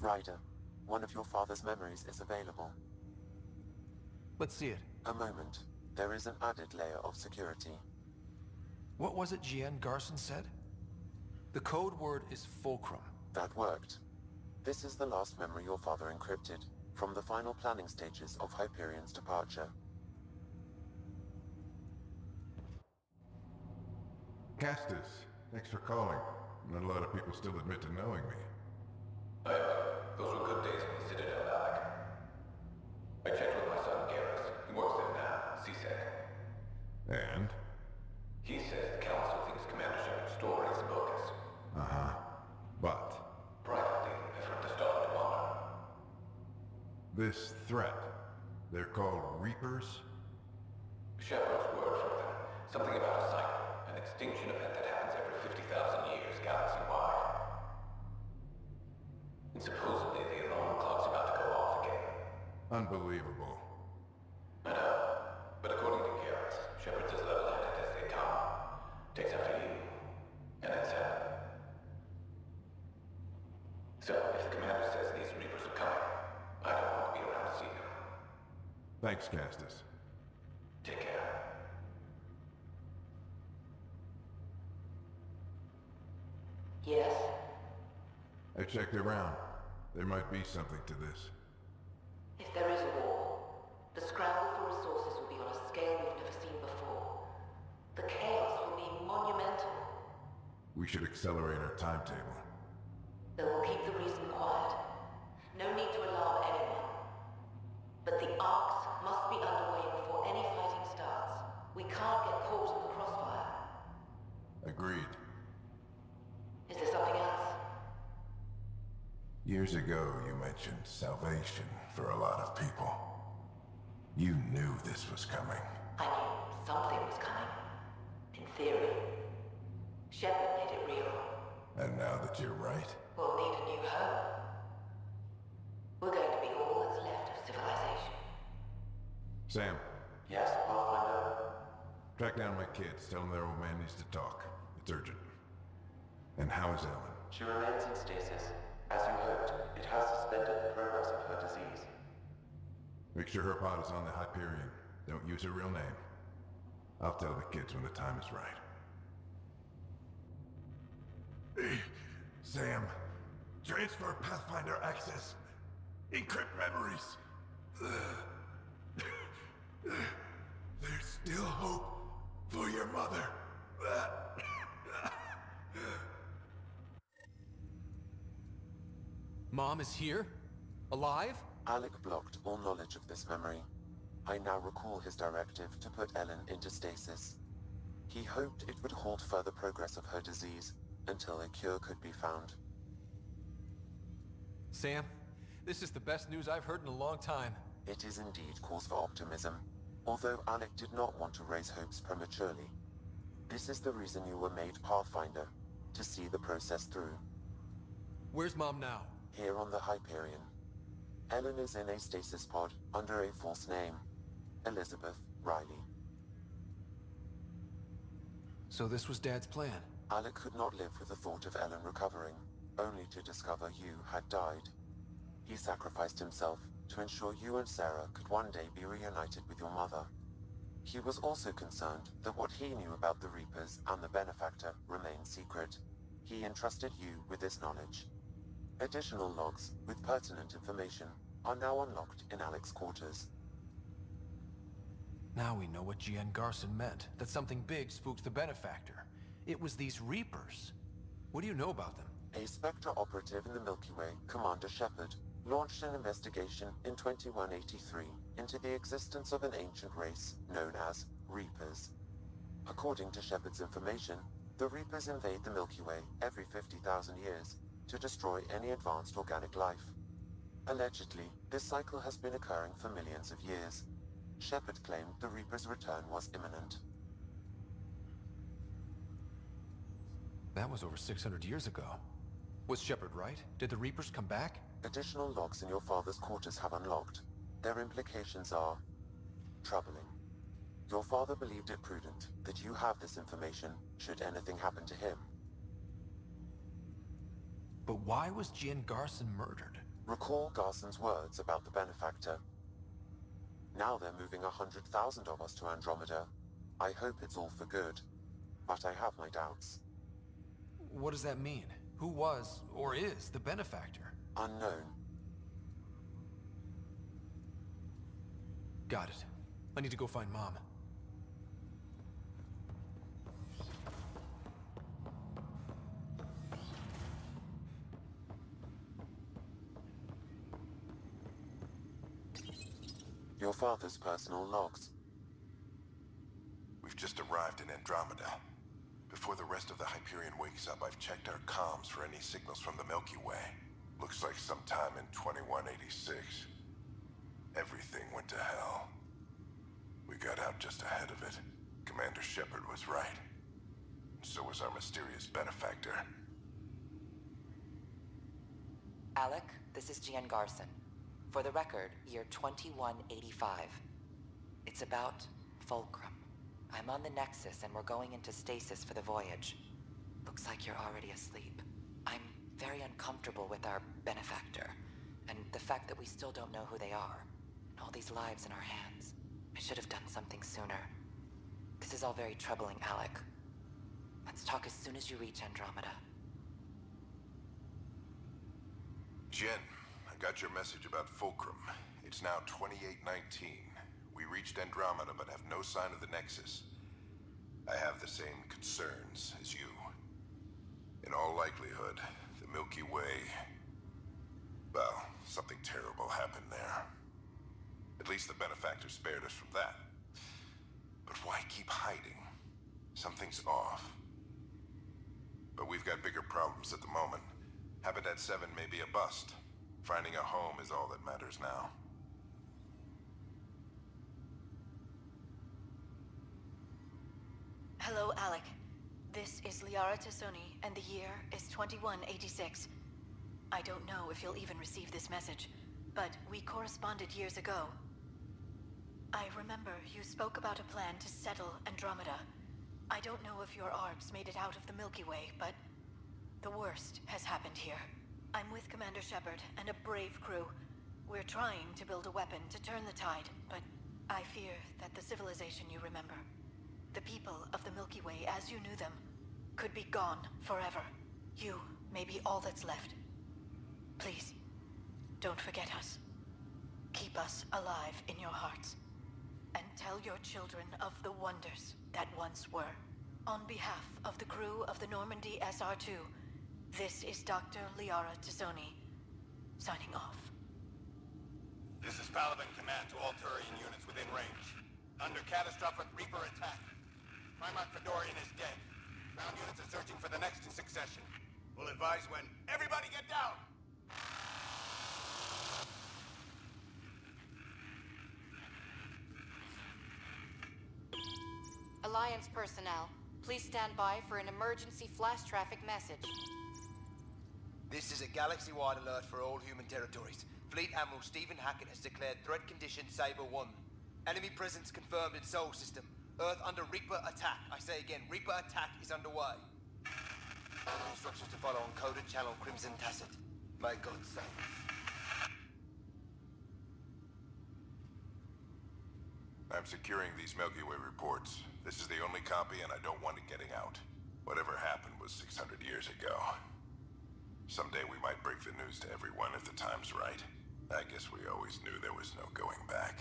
Ryder, one of your father's memories is available. Let's see it. A moment. There is an added layer of security. What was it Jian Garson said? The code word is fulcrum. That worked. This is the last memory your father encrypted, from the final planning stages of Hyperion's departure. Castus, thanks for calling. Not a lot of people still admit to knowing me. Those were good days in the Citadel, Alec. I checked with my son Garrus. He works there now, CSEC. And? He says the Council thinks Commander Shepard's story is bogus. Uh-huh. But? Privately, I've heard the starting to wonder. This threat, they're called Reapers? Shepard's word from them. Something about a cycle, an extinction event that happens every 50,000 years, galaxy-wide. And supposedly the alarm clock's about to go off again. Unbelievable. I know, but according to Garrus, Shepard's as level-headed as they come. Takes after you, and it's So, if the commander says these Reapers are coming, I don't want to be around to see them. Thanks, Castus. Take care. Yes? I checked around. There might be something to this. If there is a war, the scramble for resources will be on a scale we've never seen before. The chaos will be monumental. We should accelerate our timetable. They will keep the reason quiet. No need to alarm anyone. But the arcs must be underway before any fighting starts. We can't get caught in the crossfire. Agreed. Is there something else? Years ago, you mentioned salvation for a lot of people. You knew this was coming. I knew something was coming. In theory. Shepard made it real. And now that you're right, We'll need a new home. We're going to be all that's left of civilization. Sam, Yes, Pathfinder? track down my kids. Tell them their old man needs to talk. It's urgent. And how is Ellen? She remains in stasis. As you hoped, it has suspended the progress of her disease. Make sure her pod is on the Hyperion. Don't use her real name. I'll tell the kids when the time is right. Sam, transfer Pathfinder access. Encrypt memories. There's still hope for your mother. Mom is here? Alive? Alec blocked all knowledge of this memory. I now recall his directive to put Ellen into stasis. He hoped it would halt further progress of her disease until a cure could be found. Sam, this is the best news I've heard in a long time. It is indeed cause for optimism, although Alec did not want to raise hopes prematurely. This is the reason you were made Pathfinder, to see the process through. Where's Mom now? Here on the Hyperion. Ellen is in a stasis pod under a false name, Elizabeth Riley. So this was Dad's plan. Alec could not live with the thought of Ellen recovering, only to discover you had died. He sacrificed himself to ensure you and Sarah could one day be reunited with your mother. He was also concerned that what he knew about the Reapers and the Benefactor remained secret. He entrusted you with this knowledge. Additional logs with pertinent information are now unlocked in Alec's quarters. Now we know what Jian Garson meant, that something big spooked the Benefactor. It was these Reapers. What do you know about them? A Spectre operative in the Milky Way, Commander Shepard, launched an investigation in 2183 into the existence of an ancient race known as Reapers. According to Shepard's information, the Reapers invade the Milky Way every 50,000 years to destroy any advanced organic life. Allegedly, this cycle has been occurring for millions of years. Shepard claimed the Reapers' return was imminent. That was over 600 years ago. Was Shepard right? Did the Reapers come back? Additional logs in your father's quarters have unlocked. Their implications are troubling. Your father believed it prudent that you have this information should anything happen to him. But why was Jian Garson murdered? Recall Garson's words about the benefactor. Now they're moving 100,000 of us to Andromeda. I hope it's all for good, but I have my doubts. What does that mean? Who was, or is, the benefactor? Unknown. Got it. I need to go find Mom. Your father's personal logs. We've just arrived in Andromeda. Before the rest of the Hyperion wakes up, I've checked our comms for any signals from the Milky Way. Looks like sometime in 2186. Everything went to hell. We got out just ahead of it. Commander Shepard was right. So was our mysterious benefactor. Alec, this is Gian Garson. For the record, year 2185. It's about Fulcrum. I'm on the Nexus and we're going into stasis for the voyage. Looks like you're already asleep. I'm very uncomfortable with our benefactor, and the fact that we still don't know who they are, and all these lives in our hands. I should have done something sooner. This is all very troubling, Alec. Let's talk as soon as you reach Andromeda. Jen, I got your message about Fulcrum. It's now 2819. We reached Andromeda but have no sign of the Nexus. I have the same concerns as you. In all likelihood, the Milky Way... well, something terrible happened there. At least the benefactor spared us from that. But why keep hiding? Something's off. But we've got bigger problems at the moment. Habitat 7 may be a bust. Finding a home is all that matters now. Hello, Alec. This is Liara Tassoni, and the year is 2186. I don't know if you'll even receive this message, but we corresponded years ago. I remember you spoke about a plan to settle Andromeda. I don't know if your ARBs made it out of the Milky Way, but the worst has happened here. I'm with Commander Shepard and a brave crew. We're trying to build a weapon to turn the tide, but I fear that the civilization you remember, the people of the Milky Way as you knew them, could be gone forever. You may be all that's left. Please, don't forget us. Keep us alive in your hearts. And tell your children of the wonders that once were. On behalf of the crew of the Normandy SR2, this is Dr. Liara Tassoni, signing off. This is Paladin Command to all Turian units within range. Under catastrophic Reaper attack. Primarch Fedorian is dead. Ground units are searching for the next in succession. We'll advise when. Everybody get down! Alliance personnel, please stand by for an emergency flash traffic message. This is a galaxy-wide alert for all human territories. Fleet Admiral Stephen Hackett has declared threat condition Saber 1. Enemy presence confirmed in Sol System. Earth under Reaper attack. I say again, Reaper attack is underway. Instructions to follow on coded channel Crimson Tacit. May God save us. I'm securing these Milky Way reports. This is the only copy and I don't want it getting out. Whatever happened was 600 years ago. Someday we might break the news to everyone if the time's right. I guess we always knew there was no going back.